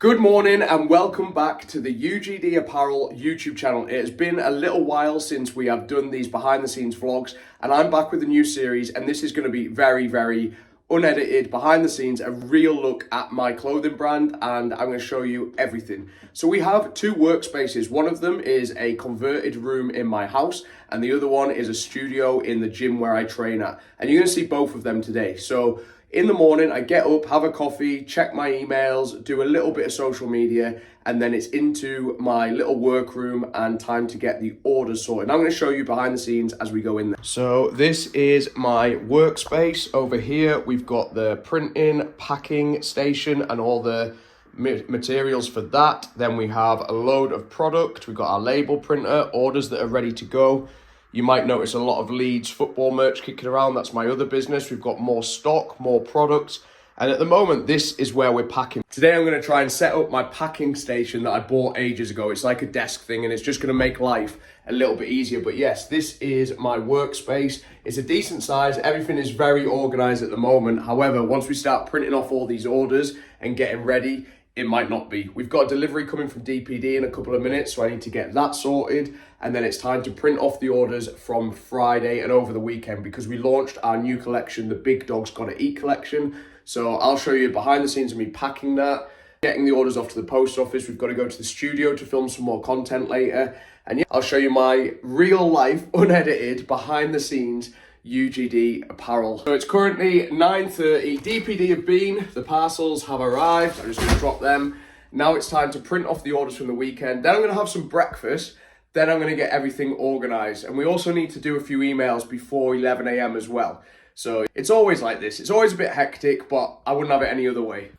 Good morning and welcome back to the UGD Apparel YouTube channel. It has been a little while since we have done these behind the scenes vlogs, and I'm back with a new series, and this is going to be very unedited, behind the scenes, a real look at my clothing brand, and I'm going to show you everything. So we have two workspaces. One of them is a converted room in my house, and the other one is a studio in the gym where I train at. And you're going to see both of them today. So in the morning, I get up, have a coffee, check my emails, do a little bit of social media, and then it's into my little workroom and time to get the orders sorted. And I'm going to show you behind the scenes as we go in there. So this is my workspace. Over here, we've got the printing, packing station and all the materials for that. Then we have a load of product. We've got our label printer, orders that are ready to go. You might notice a lot of Leeds football merch kicking around. That's my other business. We've got more stock, more products. And at the moment, this is where we're packing. Today, I'm going to try and set up my packing station that I bought ages ago. It's like a desk thing, and it's just going to make life a little bit easier. But yes, this is my workspace. It's a decent size. Everything is very organized at the moment. However, once we start printing off all these orders and getting ready, it might not be. We've got a delivery coming from DPD in a couple of minutes, so I need to get that sorted. And then it's time to print off the orders from Friday and over the weekend, because we launched our new collection, the Big Dogs Gotta Eat collection. So I'll show you behind the scenes of me packing that, getting the orders off to the post office. We've got to go to the studio to film some more content later. And yeah, I'll show you my real life, unedited, behind the scenes UGD Apparel. So it's currently 9:30. DPD have been, the parcels have arrived. I'm just going to drop them. Now it's time to print off the orders from the weekend. Then I'm going to have some breakfast. Then I'm going to get everything organized. And we also need to do a few emails before 11 a.m. as well. So it's always like this. It's always a bit hectic, but I wouldn't have it any other way.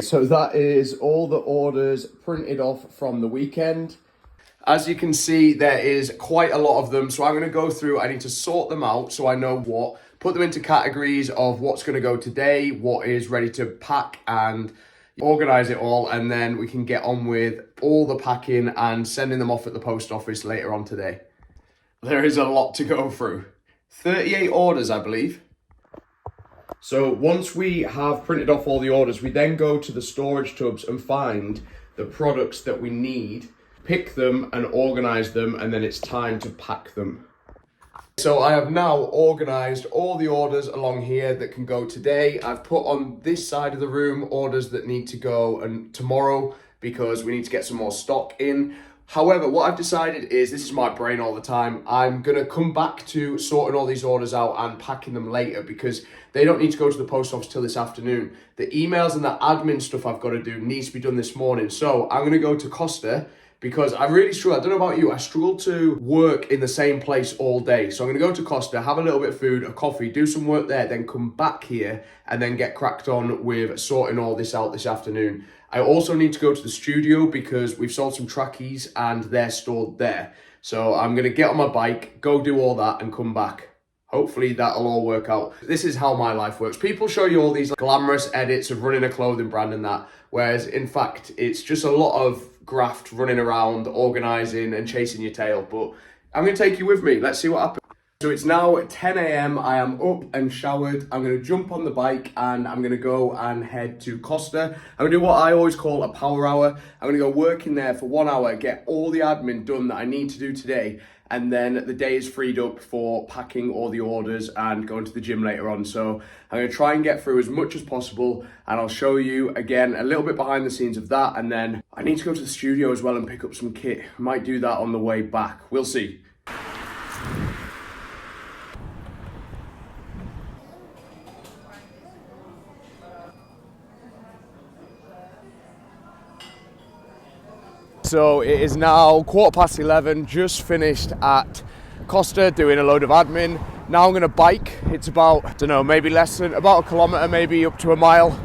So that is all the orders printed off from the weekend. As you can see, there is quite a lot of them, so I'm going to go through. I need to sort them out so I know what, put them into categories of what's going to go today, what is ready to pack, and organize it all, and then we can get on with all the packing and sending them off at the post office later on today. There is a lot to go through. 38 orders, I believe. So once we have printed off all the orders, we then go to the storage tubs and find the products that we need, pick them and organize them, and then it's time to pack them. So I have now organized all the orders along here that can go today. I've put on this side of the room orders that need to go and tomorrow, because we need to get some more stock in. However, what I've decided is, this is my brain all the time, I'm going to come back to sorting all these orders out and packing them later, because they don't need to go to the post office till this afternoon. The emails and the admin stuff I've got to do needs to be done this morning. So I'm going to go to Costa, because I really struggle. I don't know about you, I struggle to work in the same place all day. So I'm going to go to Costa, have a little bit of food, a coffee, do some work there, then come back here and then get cracked on with sorting all this out this afternoon. I also need to go to the studio because we've sold some trackies and they're stored there. So I'm going to get on my bike, go do all that and come back. Hopefully that'll all work out. This is how my life works. People show you all these glamorous edits of running a clothing brand and that, whereas in fact, it's just a lot of graft, running around, organizing and chasing your tail. But I'm going to take you with me. Let's see what happens. So it's now 10 a.m. I am up and showered. I'm going to jump on the bike and I'm going to go and head to Costa. I'm going to do what I always call a power hour. I'm going to go work in there for 1 hour, get all the admin done that I need to do today. And then the day is freed up for packing all the orders and going to the gym later on. So I'm going to try and get through as much as possible, and I'll show you again a little bit behind the scenes of that. And then I need to go to the studio as well and pick up some kit. Might do that on the way back. We'll see. So it is now 11:15, just finished at Costa doing a load of admin. Now I'm going to bike. It's about, I don't know, maybe less than about a kilometre, maybe up to a mile,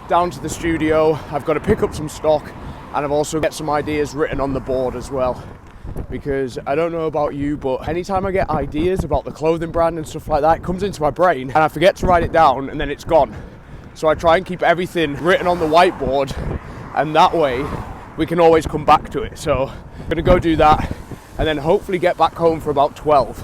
down to the studio. I've got to pick up some stock, and I've also got some ideas written on the board as well. Because I don't know about you, but anytime I get ideas about the clothing brand and stuff like that, it comes into my brain and I forget to write it down and then it's gone. So I try and keep everything written on the whiteboard, and that way we can always come back to it. So I'm going to go do that and then hopefully get back home for about 12.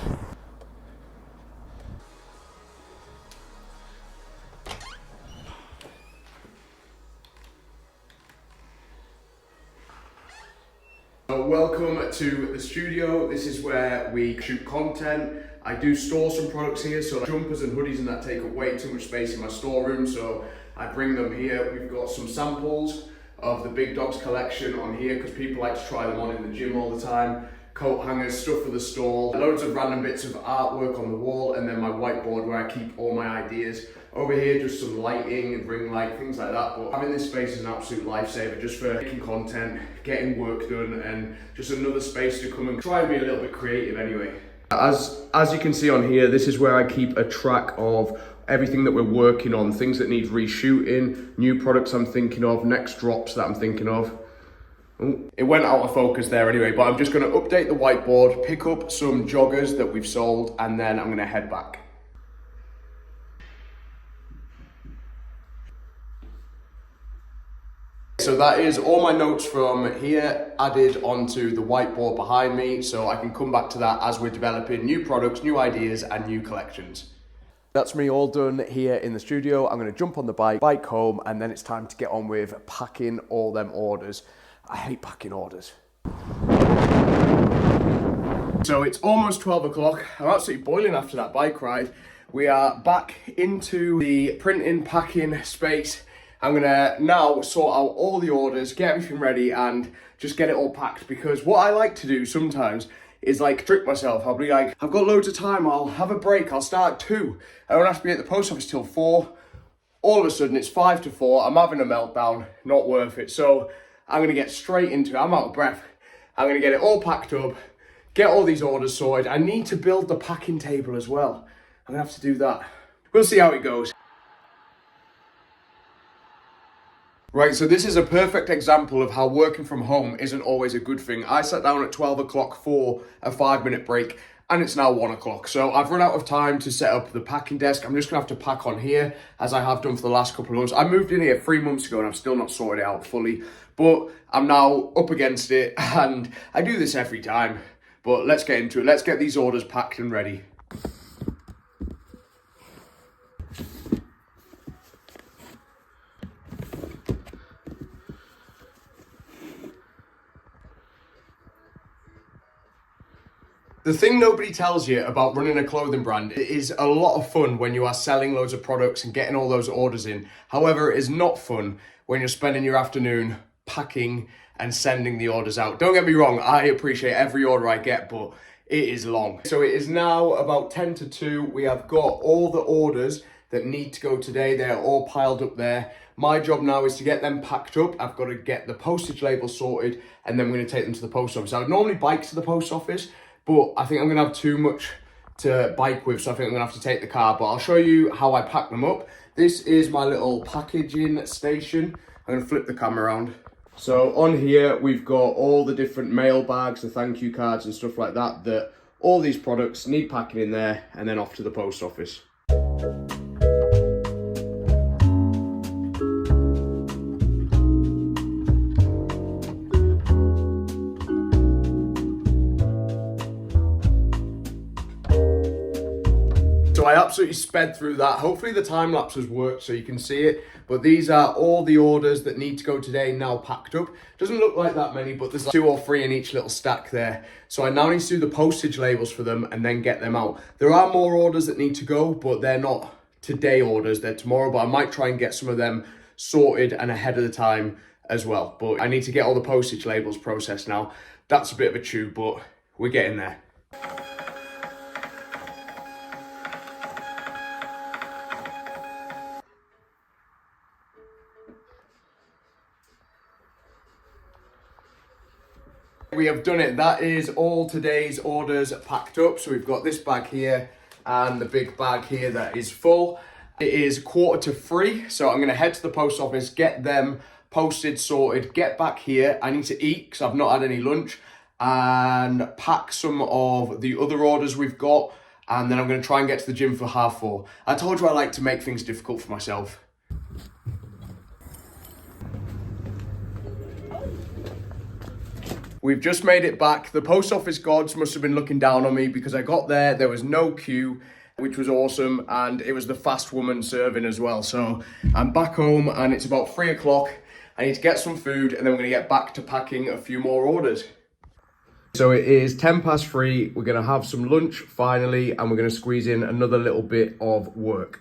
So welcome to the studio. This is where we shoot content. I do store some products here, so like jumpers and hoodies and that take up way too much space in my storeroom, so I bring them here. We've got some samples of the Big Dogs collection on here because people like to try them on in the gym all the time. Coat hangers, stuff for the stall, loads of random bits of artwork on the wall, and then my whiteboard where I keep all my ideas. Over here, just some lighting, ring light, things like that. But having this space is an absolute lifesaver just for making content, getting work done, and just another space to come and try and be a little bit creative anyway. As you can see on here, this is where I keep a track of everything that we're working on, things that need reshooting, new products I'm thinking of, next drops that I'm thinking of. Ooh, it went out of focus there anyway, but I'm just going to update the whiteboard, pick up some joggers that we've sold, and then I'm going to head back. So that is all my notes from here added onto the whiteboard behind me, so I can come back to that as we're developing new products, new ideas, and new collections. That's me all done here in the studio. I'm going to jump on the bike home, and then it's time to get on with packing all them orders. I hate packing orders. So it's almost 12 o'clock. I'm absolutely boiling after that bike ride. We are back into the printing, packing space. I'm gonna now sort out all the orders, get everything ready, and just get it all packed, because what I like to do sometimes is like trick myself. I'll be like, I've got loads of time, I'll have a break, I'll start at 2. I don't have to be at the post office till 4. All of a sudden it's 5 to 4, I'm having a meltdown, not worth it. So I'm gonna get straight into it. I'm out of breath. I'm gonna get it all packed up, get all these orders sorted. I need to build the packing table as well. I'm gonna have to do that. We'll see how it goes. Right, so this is a perfect example of how working from home isn't always a good thing. I sat down at 12 o'clock for a 5-minute break, and it's now 1 o'clock. So I've run out of time to set up the packing desk. I'm just gonna have to pack on here, as I have done for the last couple of months. I moved in here 3 months ago and I've still not sorted it out fully, but I'm now up against it, and I do this every time. But let's get into it. Let's get these orders packed and ready. The thing nobody tells you about running a clothing brand is a lot of fun when you are selling loads of products and getting all those orders in. However, it is not fun when you're spending your afternoon packing and sending the orders out. Don't get me wrong, I appreciate every order I get, but it is long. So it is now about 10 to 2. We have got all the orders that need to go today. They're all piled up there. My job now is to get them packed up. I've got to get the postage labels sorted, and then we're going to take them to the post office. I would normally bike to the post office, but I think I'm gonna have too much to bike with, so I think I'm gonna have to take the car, but I'll show you how I pack them up. This is my little packaging station. I'm gonna flip the camera around. So on here, we've got all the different mail bags, the thank you cards and stuff like that, that all these products need packing in there, and then off to the post office. So I absolutely sped through that. Hopefully the time lapse has worked so you can see it. But these are all the orders that need to go today now packed up. Doesn't look like that many, but there's like 2 or 3 in each little stack there. So I now need to do the postage labels for them and then get them out. There are more orders that need to go, but they're not today orders, they're tomorrow. But I might try and get some of them sorted and ahead of the time as well. But I need to get all the postage labels processed now. That's a bit of a chew, but we're getting there. We have done it. That is all today's orders packed up. So we've got this bag here and the big bag here that is full. It is 2:45, so I'm going to head to the post office, get them posted, sorted, get back here. I need to eat because I've not had any lunch, and pack some of the other orders we've got, and then I'm going to try and get to the gym for 4:30. I told you I like to make things difficult for myself. We've just made it back. The post office gods must have been looking down on me because I got there was no queue, which was awesome, and it was the fast woman serving as well. So I'm back home and it's about 3 o'clock. I need to get some food and then we're gonna get back to packing a few more orders. So it is 3:10. We're gonna have some lunch finally, and we're gonna squeeze in another little bit of work.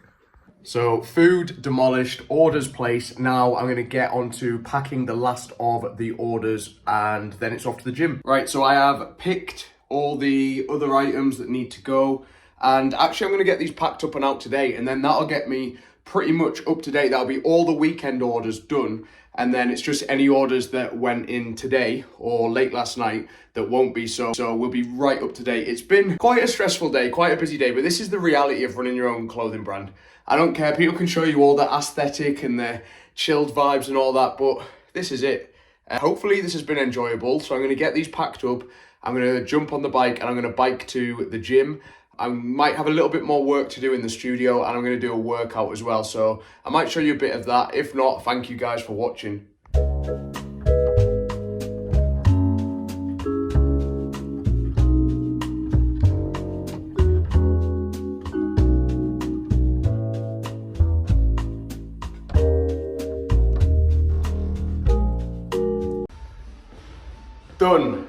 So food demolished, orders placed. Now I'm gonna get onto packing the last of the orders, and then it's off to the gym. Right, so I have picked all the other items that need to go, and actually I'm gonna get these packed up and out today, and then that'll get me pretty much up to date. That'll be all the weekend orders done, and then it's just any orders that went in today or late last night that won't be, so we'll be right up to date. It's been quite a stressful day, quite a busy day, but this is the reality of running your own clothing brand. I don't care, people can show you all the aesthetic and the chilled vibes and all that, but this is it. Hopefully this has been enjoyable, so I'm gonna get these packed up, I'm gonna jump on the bike and I'm gonna bike to the gym. I might have a little bit more work to do in the studio, and I'm going to do a workout as well, so I might show you a bit of that. If not, thank you guys for watching. Done.